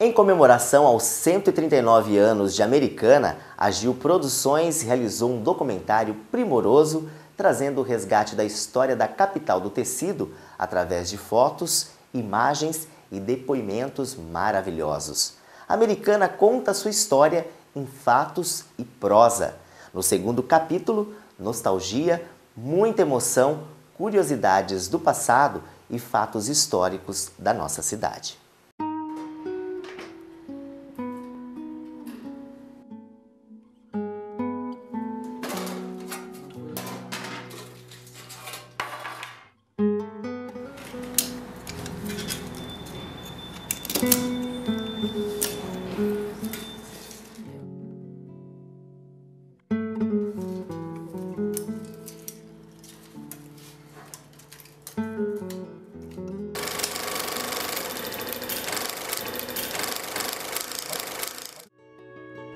Em comemoração aos 139 anos de Americana, a Gil Produções realizou um documentário primoroso trazendo o resgate da história da capital do tecido através de fotos, imagens e depoimentos maravilhosos. A Americana conta sua história em fatos e prosa. No segundo capítulo, nostalgia, muita emoção, curiosidades do passado e fatos históricos da nossa cidade.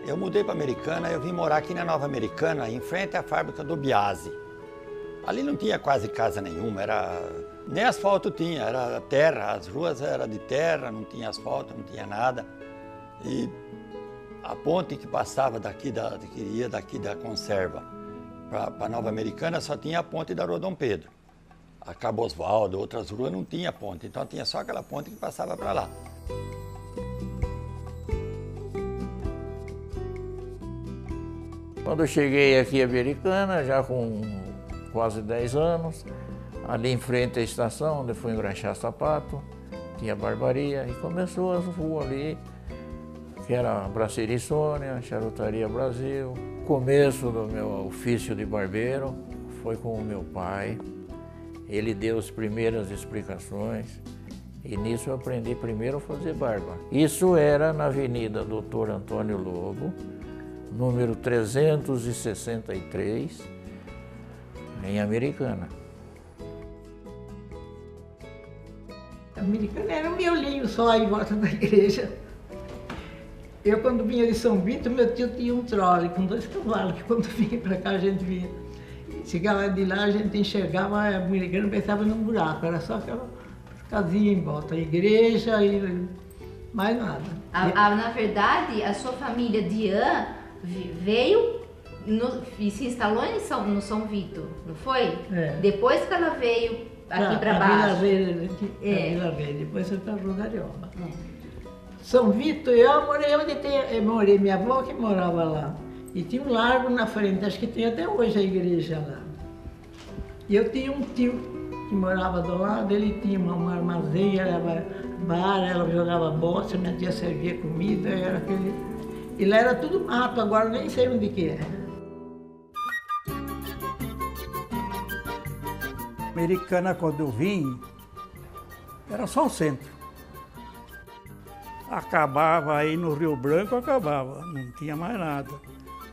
Eu mudei para Americana, eu vim morar aqui na Nova Americana, em frente à fábrica do Biase. Ali não tinha quase casa nenhuma, nem asfalto tinha, era terra, as ruas eram de terra, não tinha asfalto, não tinha nada. E a ponte que passava que ia daqui da Conserva para Nova Americana só tinha a ponte da Rua Dom Pedro. A Cabo Osvaldo, outras ruas não tinha ponte, então tinha só aquela ponte que passava para lá. Quando eu cheguei aqui em Americana, já com quase 10 anos, ali em frente à estação, onde fui engraxar sapato, tinha barbearia, e começou as ruas ali, que era Braceria Sônia, Charutaria Brasil. O começo do meu ofício de barbeiro foi com o meu pai. Ele deu as primeiras explicações e nisso eu aprendi primeiro a fazer barba. Isso era na Avenida Doutor Antônio Lobo, número 363, em Americana. Americana era um miolinho só em volta da igreja. Eu, quando vinha de São Vito, meu tio tinha um trole com 2 cavalos, que quando vinha para cá a gente vinha. Chegava de lá, a gente enxergava, a Americana pensava num buraco, era só aquela casinha em volta, a igreja e mais nada. Na verdade, a sua família Dian veio e se instalou no São Vito, não foi? É. Depois que ela veio aqui para baixo. Vila Velha, depois foi para Rodarioba. São Vito, eu morei, minha avó que morava lá. E tinha um largo na frente, acho que tem até hoje a igreja lá. E eu tinha um tio que morava do lado, ele tinha uma armazém, era bar, ela jogava bocha, minha tia servia comida, era aquele... E lá era tudo mato, agora nem sei onde que é. Americana, quando eu vim, era só o centro. Acabava aí no Rio Branco, acabava, não tinha mais nada.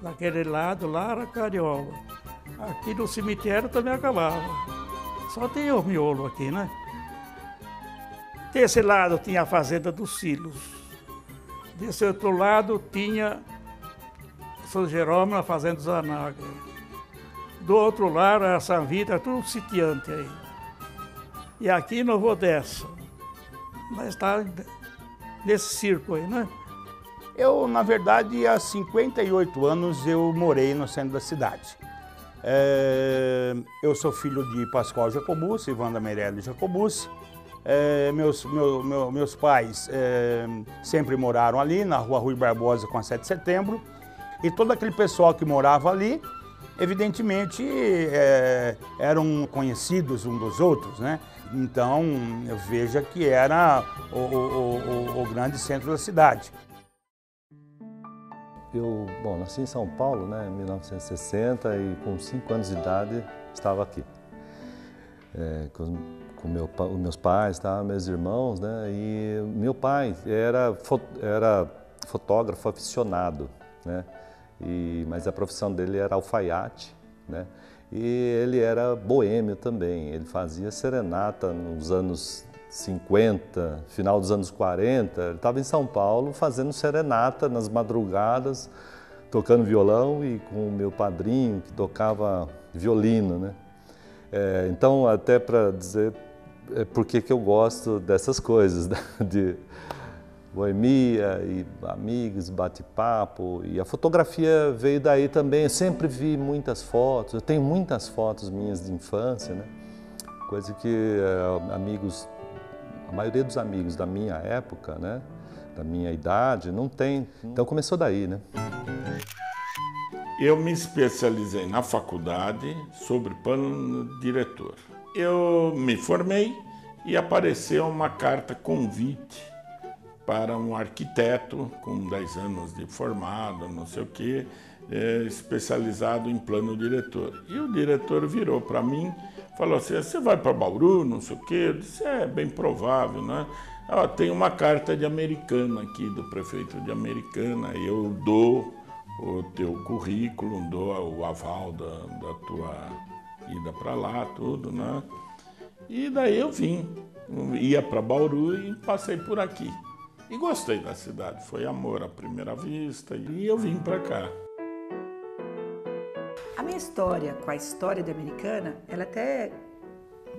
Daquele lado lá era Carioba. Aqui no cemitério também acabava. Só tinha o miolo aqui, né? Desse lado tinha a fazenda dos Silos. Desse outro lado tinha São Jerônimo, a fazenda dos Zanaga. Do outro lado era São Vito, tudo sitiante aí. E aqui Novo Odessa. Mas está nesse círculo aí, né? Eu, na verdade, há 58 anos eu morei no centro da cidade. Eu sou filho de Pascoal Jacobucci, Wanda Meirelles Jacobucci. Meus pais sempre moraram ali, na rua Rui Barbosa com a 7 de setembro. E todo aquele pessoal que morava ali, evidentemente, eram conhecidos uns dos outros, né? Então, veja que era o grande centro da cidade. Eu, nasci em São Paulo, né, em 1960 e com 5 anos de idade estava aqui. Com meus pais, tá, meus irmãos, né, e meu pai era fotógrafo aficionado, né, mas a profissão dele era alfaiate, né, e ele era boêmio também, ele fazia serenata nos anos 50, final dos anos 40, ele estava em São Paulo fazendo serenata nas madrugadas, tocando violão e com o meu padrinho que tocava violino, né? Então, até para dizer por que eu gosto dessas coisas, boemia e amigos, bate-papo. E a fotografia veio daí também. Eu sempre vi muitas fotos, eu tenho muitas fotos minhas de infância, né? Coisa que amigos, a maioria dos amigos da minha época, né? Da minha idade, não tem. Então começou daí, né? Eu me especializei na faculdade sobre plano diretor. Eu me formei e apareceu uma carta convite para um arquiteto com 10 anos de formado, não sei o quê, especializado em plano diretor. E o diretor virou para mim, falou assim, você vai para Bauru, não sei o quê? Eu disse, é bem provável, né? Tem uma carta de Americana aqui, do prefeito de Americana, eu dou o teu currículo, dou o aval da tua ida para lá, tudo, né? E daí eu ia para Bauru e passei por aqui. E gostei da cidade, foi amor à primeira vista e eu vim para cá. A minha história com a história de Americana, ela é até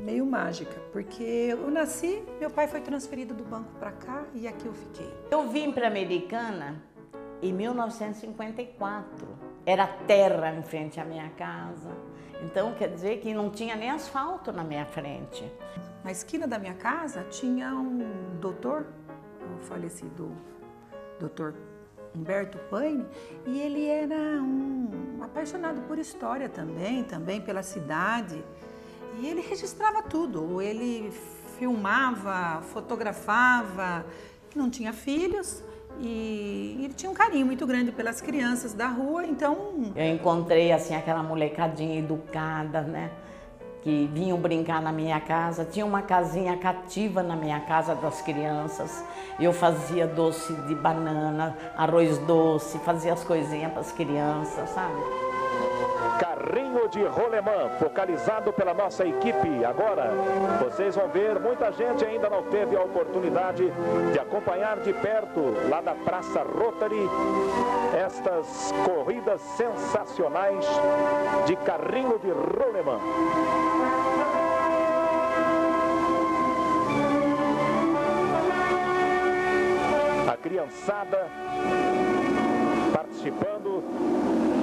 meio mágica, porque eu nasci, meu pai foi transferido do banco para cá e aqui eu fiquei. Eu vim para Americana em 1954. Era terra em frente à minha casa. Então, quer dizer que não tinha nem asfalto na minha frente. Na esquina da minha casa tinha um doutor, o falecido doutor Humberto Paine, e ele era um apaixonado por história também pela cidade. E ele registrava tudo, ele filmava, fotografava, não tinha filhos e ele tinha um carinho muito grande pelas crianças da rua, então... Eu encontrei, assim, aquela molecadinha educada, né, que vinham brincar na minha casa. Tinha uma casinha cativa na minha casa das crianças. Eu fazia doce de banana, arroz doce, fazia as coisinhas para as crianças, sabe? Carrinho de rolemã, focalizado pela nossa equipe. Agora, vocês vão ver, muita gente ainda não teve a oportunidade de acompanhar de perto, lá da Praça Rotary, estas corridas sensacionais de carrinho de rolemã. A criançada participando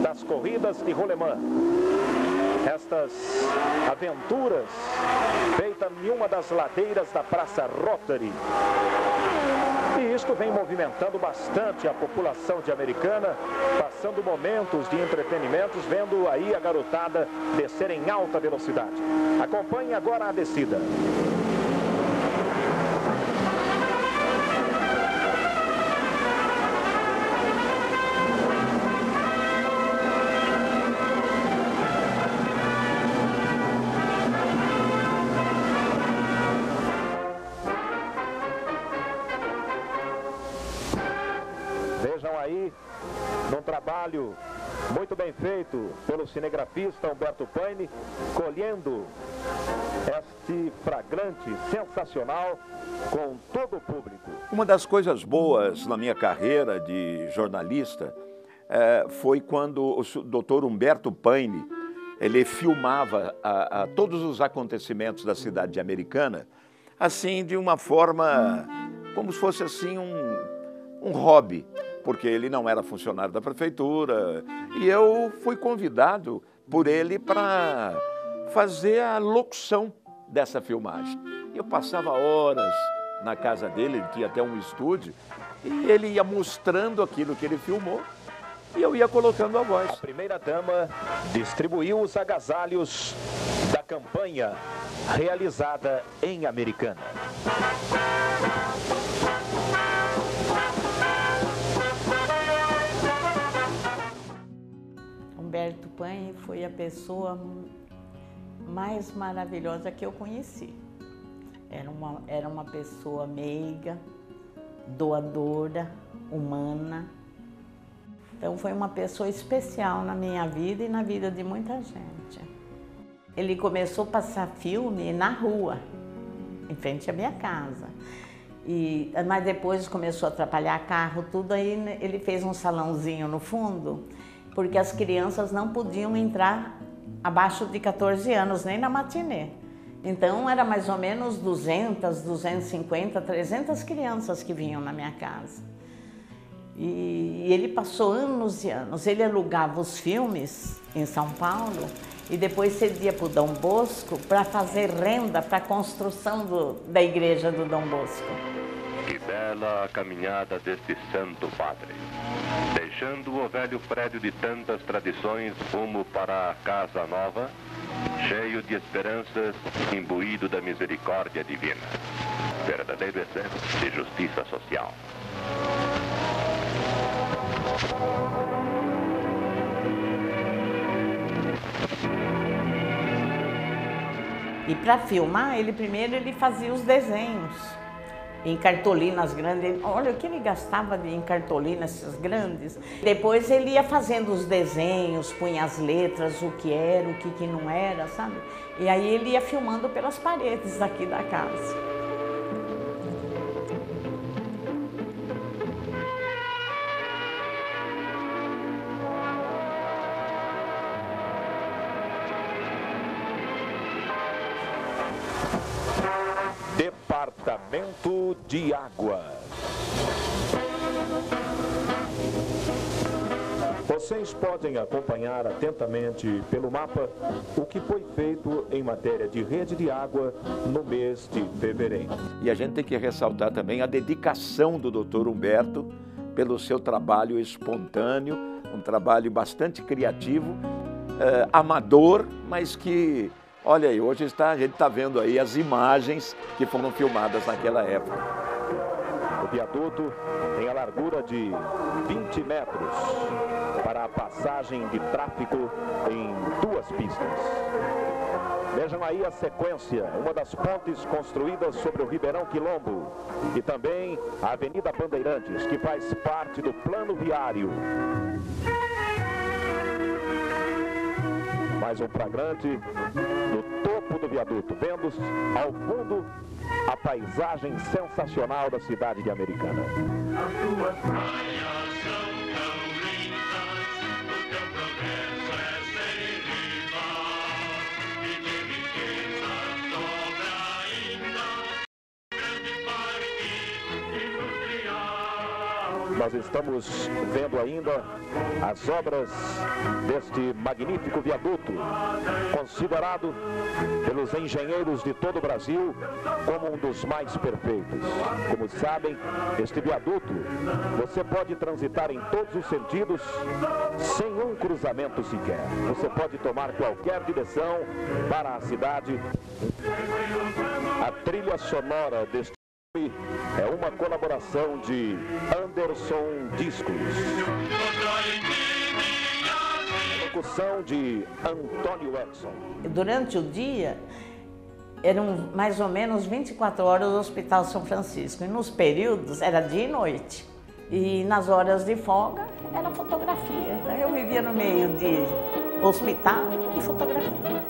das corridas de rolemã. Estas aventuras feitas em uma das ladeiras da Praça Rotary. E isto vem movimentando bastante a população de Americana, passando momentos de entretenimentos, vendo aí a garotada descer em alta velocidade. Acompanhe agora a descida. Vejam aí, num trabalho muito bem feito pelo cinegrafista Humberto Paine, colhendo este flagrante sensacional com todo o público. Uma das coisas boas na minha carreira de jornalista foi quando o Dr. Humberto Paine, ele filmava todos os acontecimentos da cidade de Americana, assim, de uma forma, como se fosse assim um hobby, porque ele não era funcionário da prefeitura, e eu fui convidado por ele para fazer a locução dessa filmagem. Eu passava horas na casa dele, ele tinha até um estúdio, e ele ia mostrando aquilo que ele filmou, e eu ia colocando a voz. A primeira-dama distribuiu os agasalhos da campanha realizada em Americana. Humberto Paine foi a pessoa mais maravilhosa que eu conheci. Era uma pessoa meiga, doadora, humana. Então foi uma pessoa especial na minha vida e na vida de muita gente. Ele começou a passar filme na rua, em frente à minha casa. Mas depois começou a atrapalhar carro, tudo, aí ele fez um salãozinho no fundo, porque as crianças não podiam entrar abaixo de 14 anos, nem na matinê. Então, era mais ou menos 200, 250, 300 crianças que vinham na minha casa. E ele passou anos e anos. Ele alugava os filmes em São Paulo e depois cedia para o Dom Bosco para fazer renda para a construção da igreja do Dom Bosco. Que bela a caminhada deste santo padre, deixando o velho prédio de tantas tradições rumo para a casa nova, cheio de esperanças, imbuído da misericórdia divina. Verdadeiro exemplo de justiça social. E para filmar, primeiro ele fazia os desenhos em cartolinas grandes. Olha o que ele gastava em cartolinas essas grandes. Depois ele ia fazendo os desenhos, punha as letras, o que era, o que não era, sabe? E aí ele ia filmando pelas paredes aqui da casa. Departamento de Água. Vocês podem acompanhar atentamente pelo mapa o que foi feito em matéria de rede de água no mês de fevereiro. E a gente tem que ressaltar também a dedicação do Dr. Humberto pelo seu trabalho espontâneo, um trabalho bastante criativo, amador, mas que, olha aí, hoje a gente está vendo aí as imagens que foram filmadas naquela época. O viaduto tem a largura de 20 metros para a passagem de tráfego em 2 pistas. Vejam aí a sequência, uma das pontes construídas sobre o Ribeirão Quilombo e também a Avenida Bandeirantes, que faz parte do plano viário. Mais um flagrante no topo do viaduto, vendo ao fundo a paisagem sensacional da cidade de Americana. As duas praias são tão lindas, o teu progresso é sem rival, e de riqueza sobra ainda grande parque industrial. Nós estamos vendo ainda as obras deste magnífico viaduto, considerado pelos engenheiros de todo o Brasil como um dos mais perfeitos. Como sabem, este viaduto você pode transitar em todos os sentidos sem um cruzamento sequer. Você pode tomar qualquer direção para a cidade. A trilha sonora deste filme é uma colaboração de Anderson Discos. Locução de Antônio Edson. Durante o dia, eram mais ou menos 24 horas no Hospital São Francisco. E nos períodos, era dia e noite. E nas horas de folga, era fotografia. Então eu vivia no meio de hospital e fotografia.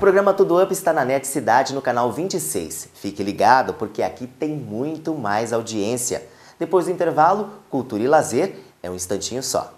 programa Tudo Up está na NET Cidade, no canal 26. Fique ligado, porque aqui tem muito mais audiência. Depois do intervalo, cultura e lazer é um instantinho só.